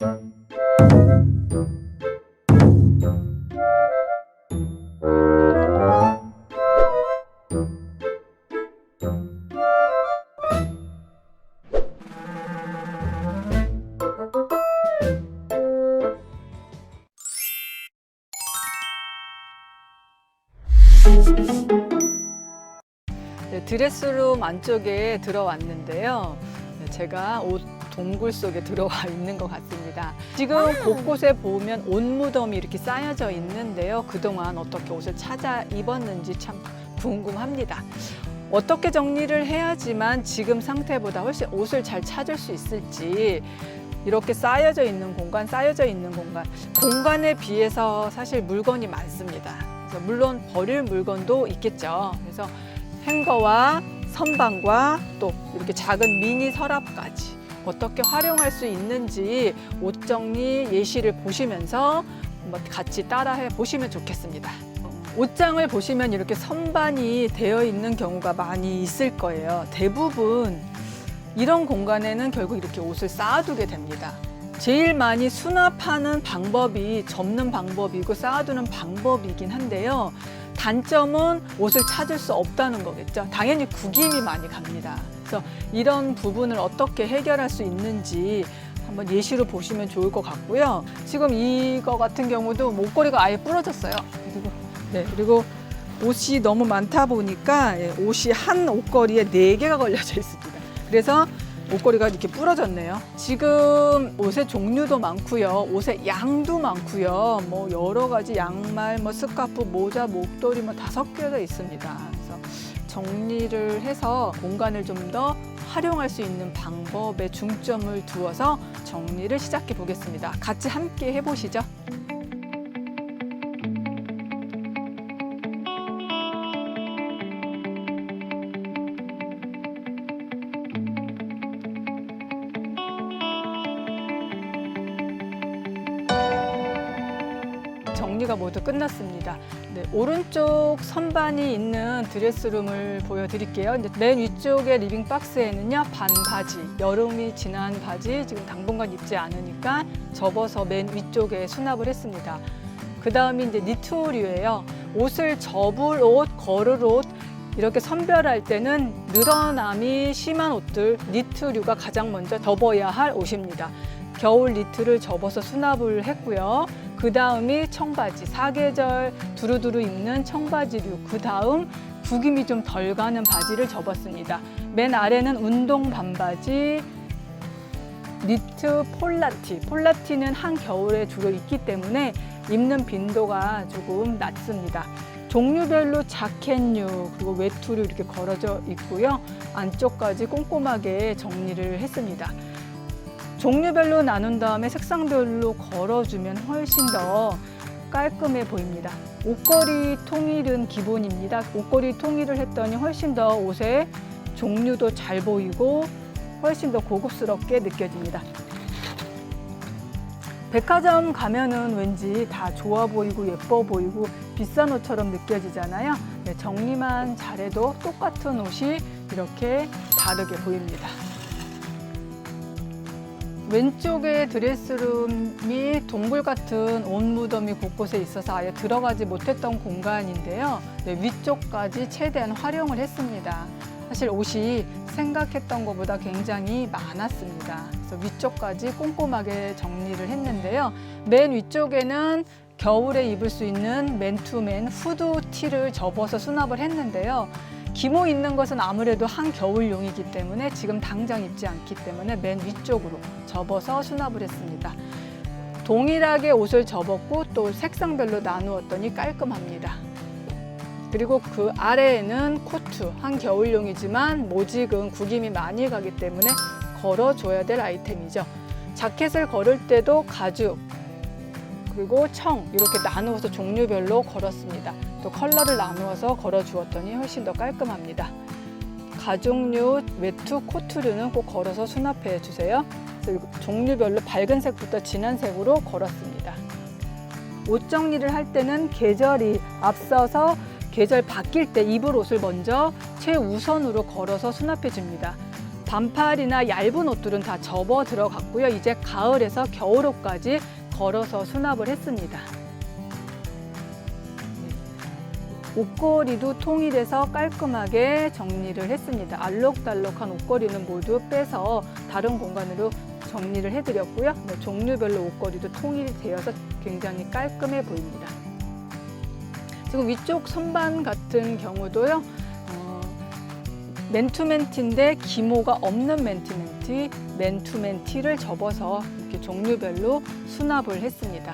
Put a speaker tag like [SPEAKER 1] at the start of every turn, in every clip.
[SPEAKER 1] 네, 드레스룸 안쪽에 들어왔는데요. 제가 옷 동굴 속에 들어와 있는 것 같습니다. 지금 곳곳에 보면 옷 무덤이 이렇게 쌓여져 있는데요. 그동안 어떻게 옷을 찾아 입었는지 참 궁금합니다. 어떻게 정리를 해야지만 지금 상태보다 훨씬 옷을 잘 찾을 수 있을지, 이렇게 쌓여져 있는 공간에 비해서 사실 물건이 많습니다. 그래서 물론 버릴 물건도 있겠죠. 그래서 행거와 선반과 또 이렇게 작은 미니 서랍까지 어떻게 활용할 수 있는지 옷 정리 예시를 보시면서 한번 같이 따라해 보시면 좋겠습니다. 옷장을 보시면 이렇게 선반이 되어 있는 경우가 많이 있을 거예요. 대부분 이런 공간에는 결국 이렇게 옷을 쌓아두게 됩니다. 제일 많이 수납하는 방법이 접는 방법이고 쌓아두는 방법이긴 한데요. 단점은 옷을 찾을 수 없다는 거겠죠. 당연히 구김이 많이 갑니다. 그래서 이런 부분을 어떻게 해결할 수 있는지 한번 예시로 보시면 좋을 것 같고요. 지금 이거 같은 경우도 목걸이가 아예 부러졌어요. 그리고 옷이 너무 많다 보니까 옷이 한 옷걸이에 4개가 걸려져 있습니다. 그래서 옷걸이가 이렇게 부러졌네요. 지금 옷의 종류도 많고요. 옷의 양도 많고요. 뭐 여러 가지 양말, 스카프, 모자, 목도리 다 섞여져 있습니다. 그래서 정리를 해서 공간을 좀 더 활용할 수 있는 방법에 중점을 두어서 정리를 시작해 보겠습니다. 같이 함께 해보시죠. 정리가 모두 끝났습니다. 오른쪽 선반이 있는 드레스룸을 보여드릴게요. 맨 위쪽에 리빙 박스에는요, 반바지, 여름이 지난 바지, 지금 당분간 입지 않으니까 접어서 맨 위쪽에 수납을 했습니다. 그 다음이 이제 니트류예요. 옷을 접을 옷, 걸을 옷, 이렇게 선별할 때는 늘어남이 심한 옷들, 니트류가 가장 먼저 접어야 할 옷입니다. 겨울 니트를 접어서 수납을 했고요. 그 다음이 청바지, 사계절 두루두루 입는 청바지류, 그 다음 구김이 좀 덜 가는 바지를 접었습니다. 맨 아래는 운동 반바지, 니트 폴라티는 한겨울에 주로 입기 때문에 입는 빈도가 조금 낮습니다. 종류별로 자켓류 그리고 외투류 이렇게 걸어져 있고요. 안쪽까지 꼼꼼하게 정리를 했습니다. 종류별로 나눈 다음에 색상별로 걸어주면 훨씬 더 깔끔해 보입니다. 옷걸이 통일은 기본입니다. 옷걸이 통일을 했더니 훨씬 더 옷의 종류도 잘 보이고 훨씬 더 고급스럽게 느껴집니다. 백화점 가면은 왠지 다 좋아 보이고 예뻐 보이고 비싼 옷처럼 느껴지잖아요. 정리만 잘해도 똑같은 옷이 이렇게 다르게 보입니다. 왼쪽에 드레스룸이 동굴 같은 옷 무덤이 곳곳에 있어서 아예 들어가지 못했던 공간인데요. 위쪽까지 최대한 활용을 했습니다. 사실 옷이 생각했던 것보다 굉장히 많았습니다. 그래서 위쪽까지 꼼꼼하게 정리를 했는데요. 맨 위쪽에는 겨울에 입을 수 있는 맨투맨 후드티를 접어서 수납을 했는데요. 기모 있는 것은 아무래도 한겨울용이기 때문에 지금 당장 입지 않기 때문에 맨 위쪽으로 접어서 수납을 했습니다. 동일하게 옷을 접었고 또 색상별로 나누었더니 깔끔합니다. 그리고 그 아래에는 코트, 한겨울용이지만 모직은 구김이 많이 가기 때문에 걸어줘야 될 아이템이죠. 자켓을 걸을 때도 가죽, 그리고 청 이렇게 나누어서 종류별로 걸었습니다. 또 컬러를 나누어서 걸어주었더니 훨씬 더 깔끔합니다. 가죽류, 외투, 코트류는 꼭 걸어서 수납해 주세요. 그리고 종류별로 밝은 색부터 진한 색으로 걸었습니다. 옷 정리를 할 때는 계절이 앞서서 계절 바뀔 때 입을 옷을 먼저 최우선으로 걸어서 수납해 줍니다. 반팔이나 얇은 옷들은 다 접어 들어갔고요. 이제 가을에서 겨울옷까지 걸어서 수납을 했습니다. 옷걸이도 통일해서 깔끔하게 정리를 했습니다. 알록달록한 옷걸이는 모두 빼서 다른 공간으로 정리를 해드렸고요. 종류별로 옷걸이도 통일이 되어서 굉장히 깔끔해 보입니다. 지금 위쪽 선반 같은 경우도요. 맨투맨티인데 기모가 없는 맨투맨티를 접어서 이렇게 종류별로 수납을 했습니다.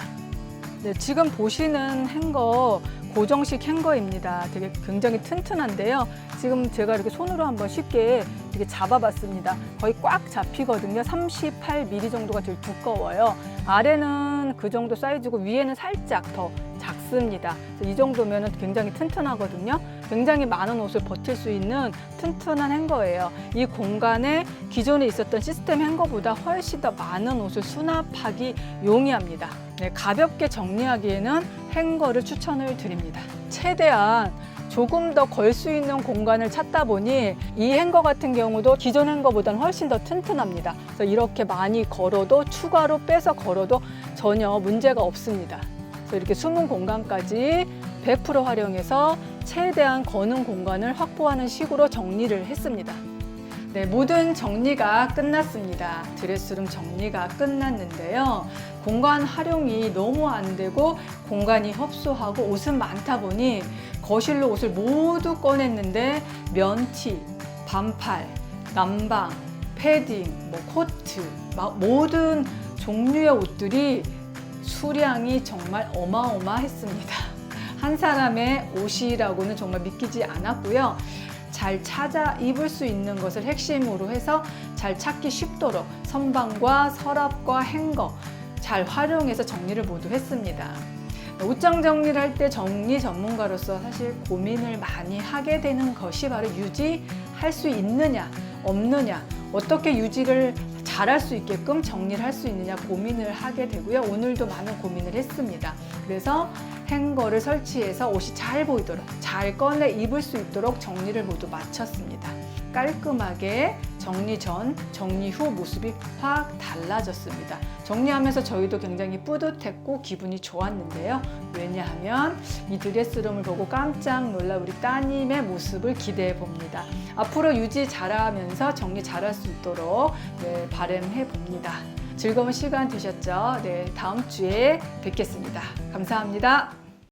[SPEAKER 1] 네, 지금 보시는 행거 고정식 행거입니다. 되게 굉장히 튼튼한데요. 지금 제가 이렇게 손으로 한번 쉽게 이렇게 잡아봤습니다. 거의 꽉 잡히거든요. 38mm 정도가 제일 두꺼워요. 아래는 그 정도 사이즈고 위에는 살짝 더 작습니다. 이 정도면 굉장히 튼튼하거든요. 굉장히 많은 옷을 버틸 수 있는 튼튼한 행거예요. 이 공간에 기존에 있었던 시스템 행거보다 훨씬 더 많은 옷을 수납하기 용이합니다. 네, 가볍게 정리하기에는 행거를 추천을 드립니다. 최대한 조금 더 걸 수 있는 공간을 찾다 보니 이 행거 같은 경우도 기존 행거보다는 훨씬 더 튼튼합니다. 그래서 이렇게 많이 걸어도 추가로 빼서 걸어도 전혀 문제가 없습니다. 그래서 이렇게 숨은 공간까지 100% 활용해서 최대한 거는 공간을 확보하는 식으로 정리를 했습니다. 네, 모든 정리가 끝났습니다. 드레스룸 정리가 끝났는데요. 공간 활용이 너무 안 되고 공간이 협소하고 옷은 많다 보니 거실로 옷을 모두 꺼냈는데 면티, 반팔, 남방, 패딩, 코트, 모든 종류의 옷들이 수량이 정말 어마어마했습니다. 한 사람의 옷이라고는 정말 믿기지 않았고요. 잘 찾아 입을 수 있는 것을 핵심으로 해서 잘 찾기 쉽도록 선반과 서랍과 행거 잘 활용해서 정리를 모두 했습니다. 옷장 정리를 할 때 정리 전문가로서 사실 고민을 많이 하게 되는 것이 바로 유지할 수 있느냐 없느냐, 어떻게 유지를 잘할 수 있게끔 정리를 할 수 있느냐 고민을 하게 되고요. 오늘도 많은 고민을 했습니다. 그래서 행거를 설치해서 옷이 잘 보이도록, 잘 꺼내 입을 수 있도록 정리를 모두 마쳤습니다. 깔끔하게 정리 전, 정리 후 모습이 확 달라졌습니다. 정리하면서 저희도 굉장히 뿌듯했고 기분이 좋았는데요. 왜냐하면 이 드레스룸을 보고 깜짝 놀랄 우리 따님의 모습을 기대해 봅니다. 앞으로 유지 잘하면서 정리 잘할 수 있도록 바람해 봅니다. 즐거운 시간 되셨죠? 네, 다음 주에 뵙겠습니다. 감사합니다.